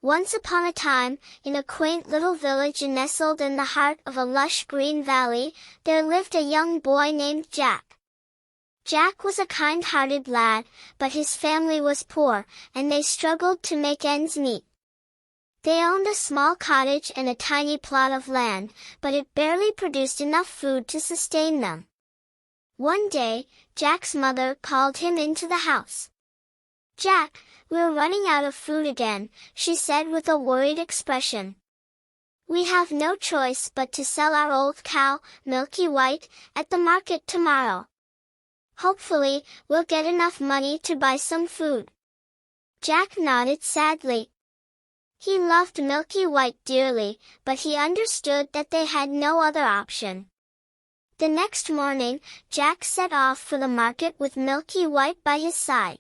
Once upon a time, in a quaint little village nestled in the heart of a lush green valley, there lived a young boy named Jack. Jack was a kind-hearted lad, but his family was poor, and they struggled to make ends meet. They owned a small cottage and a tiny plot of land, but it barely produced enough food to sustain them. One day, Jack's mother called him into the house. "Jack, we're running out of food again," she said with a worried expression. "We have no choice but to sell our old cow, Milky White, at the market tomorrow. Hopefully, we'll get enough money to buy some food." Jack nodded sadly. He loved Milky White dearly, but he understood that they had no other option. The next morning, Jack set off for the market with Milky White by his side.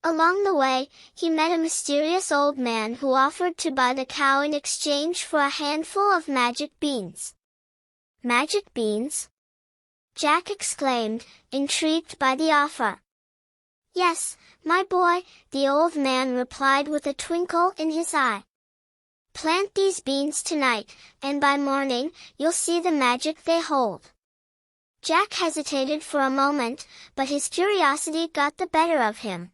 Along the way, he met a mysterious old man who offered to buy the cow in exchange for a handful of magic beans. "Magic beans?" Jack exclaimed, intrigued by the offer. "Yes, my boy," the old man replied with a twinkle in his eye. "Plant these beans tonight, and by morning, you'll see the magic they hold." Jack hesitated for a moment, but his curiosity got the better of him.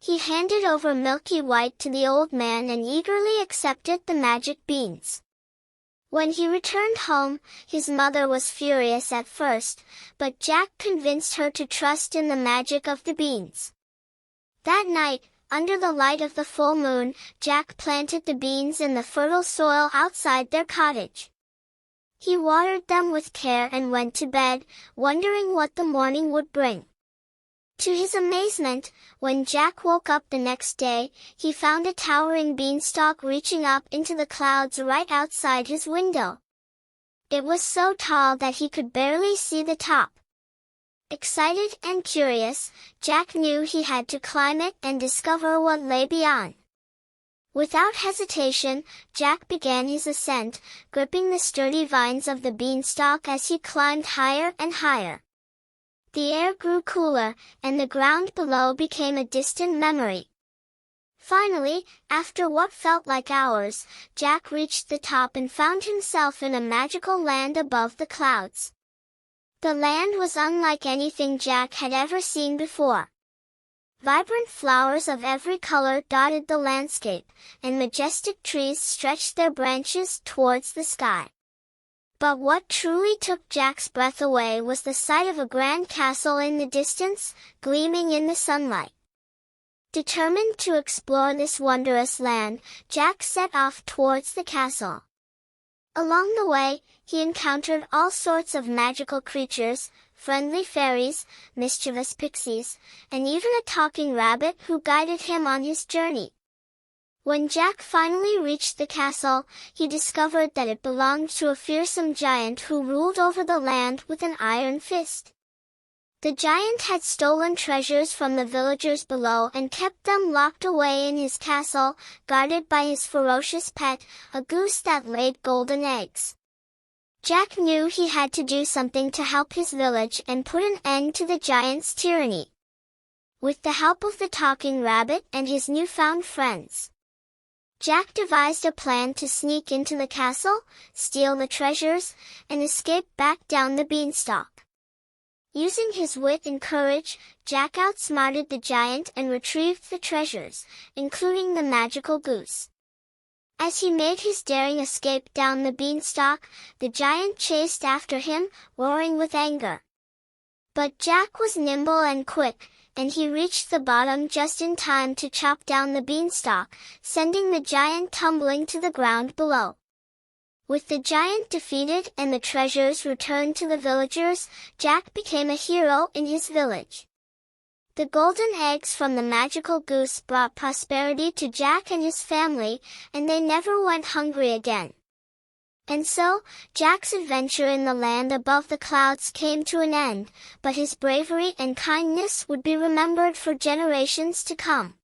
He handed over Milky White to the old man and eagerly accepted the magic beans. When he returned home, his mother was furious at first, but Jack convinced her to trust in the magic of the beans. That night, under the light of the full moon, Jack planted the beans in the fertile soil outside their cottage. He watered them with care and went to bed, wondering what the morning would bring. To his amazement, when Jack woke up the next day, he found a towering beanstalk reaching up into the clouds right outside his window. It was so tall that he could barely see the top. Excited and curious, Jack knew he had to climb it and discover what lay beyond. Without hesitation, Jack began his ascent, gripping the sturdy vines of the beanstalk as he climbed higher and higher. The air grew cooler, and the ground below became a distant memory. Finally, after what felt like hours, Jack reached the top and found himself in a magical land above the clouds. The land was unlike anything Jack had ever seen before. Vibrant flowers of every color dotted the landscape, and majestic trees stretched their branches towards the sky. But what truly took Jack's breath away was the sight of a grand castle in the distance, gleaming in the sunlight. Determined to explore this wondrous land, Jack set off towards the castle. Along the way, he encountered all sorts of magical creatures, friendly fairies, mischievous pixies, and even a talking rabbit who guided him on his journey. When Jack finally reached the castle, he discovered that it belonged to a fearsome giant who ruled over the land with an iron fist. The giant had stolen treasures from the villagers below and kept them locked away in his castle, guarded by his ferocious pet, a goose that laid golden eggs. Jack knew he had to do something to help his village and put an end to the giant's tyranny. With the help of the talking rabbit and his newfound friends, Jack devised a plan to sneak into the castle, steal the treasures, and escape back down the beanstalk. Using his wit and courage, Jack outsmarted the giant and retrieved the treasures, including the magical goose. As he made his daring escape down the beanstalk, the giant chased after him, roaring with anger. But Jack was nimble and quick, and he reached the bottom just in time to chop down the beanstalk, sending the giant tumbling to the ground below. With the giant defeated and the treasures returned to the villagers, Jack became a hero in his village. The golden eggs from the magical goose brought prosperity to Jack and his family, and they never went hungry again. And so, Jack's adventure in the land above the clouds came to an end, but his bravery and kindness would be remembered for generations to come.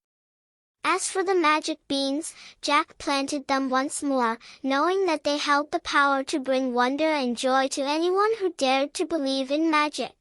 As for the magic beans, Jack planted them once more, knowing that they held the power to bring wonder and joy to anyone who dared to believe in magic.